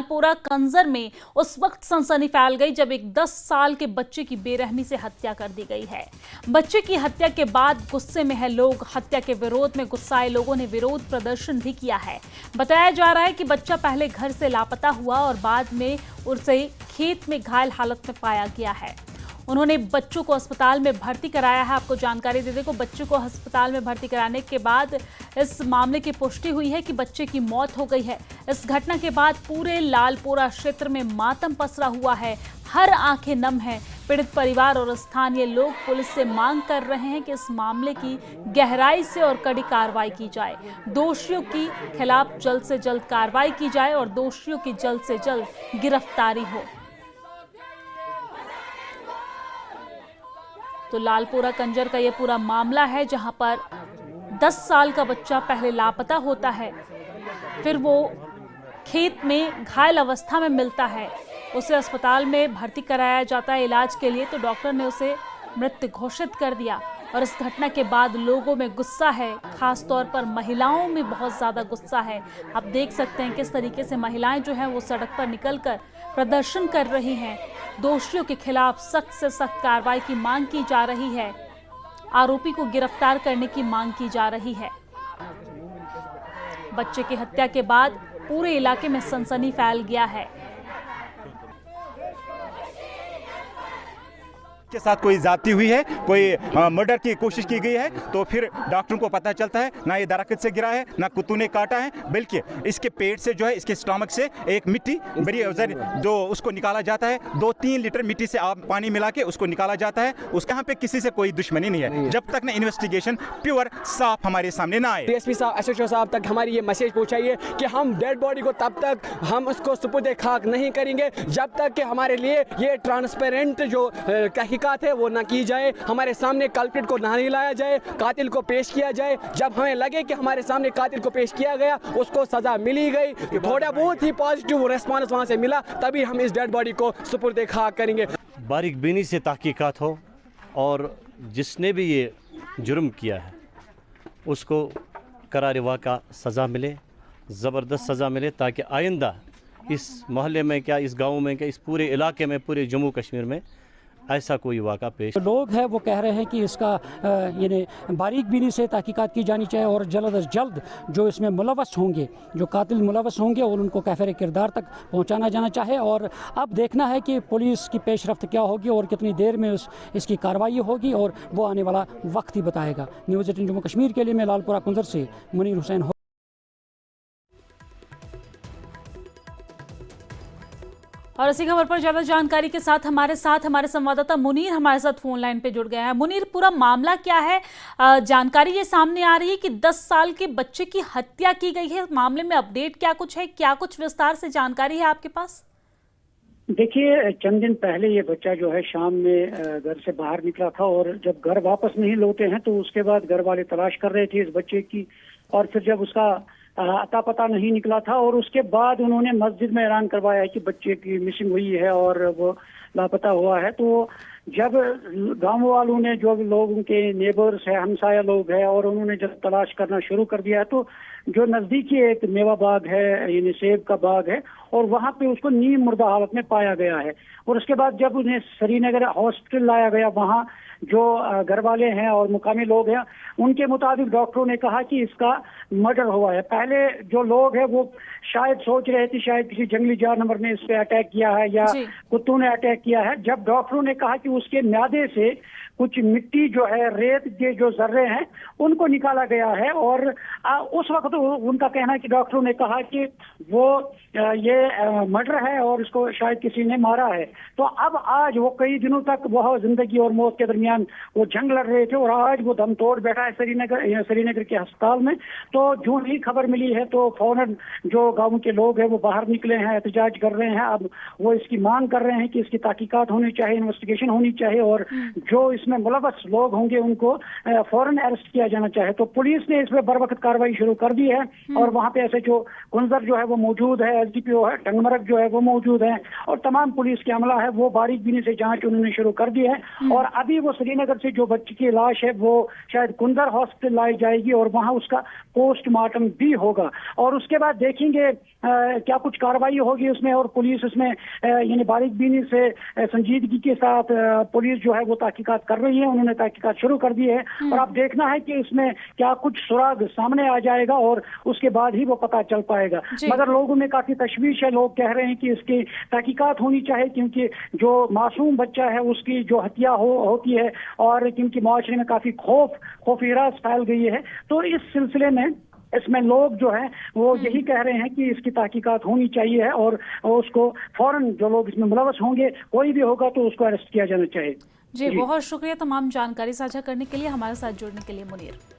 लालपोरा कंजर में उस वक्त सनसनी फैल गई जब एक 10 साल के बच्चे की बेरहमी से हत्या कर दी गई है। बच्चे की हत्या के बाद गुस्से में है लोग। हत्या के विरोध में गुस्साए लोगों ने विरोध प्रदर्शन भी किया है। बताया जा रहा है कि बच्चा पहले घर से लापता हुआ और बाद में उसे खेत में घायल हालत में पाया गया है। उन्होंने बच्चों को अस्पताल में भर्ती कराया है। आपको जानकारी दे दें को बच्चों को अस्पताल में भर्ती कराने के बाद इस मामले की पुष्टि हुई है कि बच्चे की मौत हो गई है। इस घटना के बाद पूरे लालपोरा क्षेत्र में मातम पसरा हुआ है। हर आंखें नम हैं। पीड़ित परिवार और स्थानीय लोग पुलिस से मांग कर रहे हैं कि इस मामले की गहराई से और कड़ी कार्रवाई की जाए। दोषियों के खिलाफ जल्द से जल्द कार्रवाई की जाए और दोषियों की जल्द से जल्द गिरफ्तारी हो। तो लालपोरा कंजर का ये पूरा मामला है जहां पर 10 साल का बच्चा पहले लापता होता है, फिर वो खेत में घायल अवस्था में मिलता है, उसे अस्पताल में भर्ती कराया जाता है इलाज के लिए, तो डॉक्टर ने उसे मृत घोषित कर दिया। और इस घटना के बाद लोगों में गुस्सा है, खास तौर पर महिलाओं में बहुत ज़्यादा गुस्सा है। आप देख सकते हैं किस तरीके से महिलाएं जो हैं वो सड़क पर निकलकर प्रदर्शन कर रही हैं। दोषियों के खिलाफ सख्त से सख्त कार्रवाई की मांग की जा रही है। आरोपी को गिरफ्तार करने की मांग की जा रही है। बच्चे की हत्या के बाद पूरे इलाके में सनसनी फैल गया है। के साथ कोई जाती हुई है, कोई मर्डर की कोशिश की गई है, तो फिर डॉक्टरों को पता चलता है ना ये दरख्त से गिरा है, ना कुत्तों ने काटा है, बल्कि इसके पेट से जो है, इसके स्टमक से एक मिट्टी बड़ी जो उसको निकाला जाता है। 2-3 लीटर मिट्टी से आप पानी मिला के उसको निकाला जाता है। उसके यहाँ पे किसी से कोई दुश्मनी नहीं है जब तक ना इन्वेस्टिगेशन प्योर साफ हमारे सामने ना आए। डीएसपी साहब, एसएचओ साहब तक हमारी ये मैसेज पहुंचाइए कि हम डेड बॉडी को तब तक हम उसको सुपुर्द खाक नहीं करेंगे जब तक कि हमारे लिए ये ट्रांसपेरेंट जो तहकीकात है वो ना की जाए, हमारे सामने कल्प्रिट को ना लाया जाए, कातिल को पेश किया जाए। जब हमें लगे कि हमारे सामने कातिल को पेश किया गया, उसको सजा मिली गई, थोड़ा बहुत ही पॉजिटिव रिस्पांस वहां से मिला, तभी हम इस डेड बॉडी को सुपुर्द खाक करेंगे। बारीक बीनी से तहकीकात हो और जिसने भी ये जुर्म किया है उसको करार वाक़ा सज़ा मिले, ज़बरदस्त सज़ा मिले, ताकि आइंदा इस मोहल्ले में क्या, इस गाँव में क्या, इस पूरे इलाके में, पूरे जम्मू कश्मीर में ऐसा कोई वाक़ा पेश। लोग हैं वो कह रहे हैं कि इसका यानी बारीक बीनी से तहकीकात की जानी चाहिए और जल्द अज जल्द जो इसमें मुलवस होंगे, जो कातिल मुलवस होंगे, और उनको कैफिर किरदार तक पहुंचाना जाना चाहिए। और अब देखना है कि पुलिस की पेशरफ्त क्या होगी और कितनी देर में इसकी कार्रवाई होगी, और वो आने वाला वक्त ही बताएगा। न्यूज़ 18 जम्मू कश्मीर के लिए मैं लालपुरा कुंजर से मुनीर हुसैन। और इसी खबर पर ज्यादा जानकारी के साथ हमारे संवाददाता मुनीर हमारे साथ फोन लाइन पे जुड़ गए हैं। मुनीर, पूरा मामला क्या है? जानकारी ये सामने आ रही है कि 10 साल के बच्चे की हत्या की गई है। मामले में अपडेट क्या कुछ है, क्या कुछ विस्तार से जानकारी है आपके पास? देखिए, चंद दिन पहले ये बच्चा जो है शाम में घर से बाहर निकला था, और जब घर वापस नहीं लौटे हैं तो उसके बाद घर वाले तलाश कर रहे थे इस बच्चे की, और फिर जब उसका अता पता नहीं निकला था, और उसके बाद उन्होंने मस्जिद में ऐलान करवाया है कि बच्चे की मिसिंग हुई है और वो लापता हुआ है। तो जब गांव वालों ने, जो लोग उनके नेबर्स है, हमसाया लोग हैं, और उन्होंने जब तलाश करना शुरू कर दिया है, तो जो नजदीकी एक मेवा बाग है, यानी सेब का बाग है, और वहां पे उसको नीम मुर्दा हालत में पाया गया है। और उसके बाद जब उन्हें श्रीनगर हॉस्पिटल लाया गया, वहां जो घर वाले हैं और मुकामी लोग हैं, उनके मुताबिक डॉक्टरों ने कहा कि इसका मर्डर हुआ है। पहले जो लोग हैं वो शायद सोच रहे थे शायद किसी जंगली जानवर ने इस पे अटैक किया है या कुत्तों ने अटैक किया है। जब डॉक्टरों ने कहा कि उसके म्यादे से कुछ मिट्टी जो है, रेत के जो जर्रे हैं, उनको निकाला गया है, और उस वक्त उनका कहना है कि डॉक्टरों ने कहा कि वो ये मर्डर है और इसको शायद किसी ने मारा है। तो अब आज वो कई दिनों तक वह जिंदगी और मौत के दरमियान वो जंग लड़ रहे थे, और आज वो दम तोड़ बैठा है श्रीनगर के अस्पताल में। तो जो ही खबर मिली है तो फौरन जो गाँव के लोग हैं वो बाहर निकले हैं, एहतजाज कर रहे हैं। अब वो इसकी मांग कर रहे हैं कि इसकी तहकीकात होनी चाहिए, इन्वेस्टिगेशन होनी होनी चाहिए और जो इसमें मुलव्वस लोग होंगे उनको फौरन अरेस्ट किया जाना चाहिए। तो पुलिस ने इसमें बर वक्त कार्रवाई शुरू कर दी है और वहाँ पे ऐसे जो कुंजर जो है वो मौजूद है, SDPO है, टंगमरग जो है वो मौजूद है और तमाम पुलिस के अमला है वो बारीक बीनी से जांच उन्होंने शुरू कर दी है। और अभी वो श्रीनगर से जो बच्ची की लाश है वो शायद कुंजर हॉस्पिटल लाई जाएगी और वहाँ उसका पोस्टमार्टम भी होगा और उसके बाद देखेंगे क्या कुछ कार्रवाई होगी उसमें। और पुलिस उसमें यानी बारीक बीनी से संजीदगी के साथ पुलिस जो है वो तहकीकात कर रही है, उन्होंने तहकीकात शुरू कर दी है और अब देखना है कि इसमें क्या कुछ सुराग सामने आ जाएगा और उसके बाद ही वो पता चल पाएगा। मगर लोगों में काफी तशवीश है, लोग कह रहे हैं कि इसकी तहकीकात होनी चाहिए क्योंकि जो मासूम बच्चा है उसकी जो हत्या होती है और क्योंकि माशरे में काफी खौफिरास फैल गई है। तो इस सिलसिले में इसमें लोग जो है वो यही कह रहे हैं कि इसकी तहकीकात होनी चाहिए और उसको फौरन जो लोग इसमें मुलव्वस होंगे कोई भी होगा तो उसको अरेस्ट किया जाना चाहिए। जी बहुत शुक्रिया तमाम जानकारी साझा करने के लिए, हमारे साथ जुड़ने के लिए मुनीर।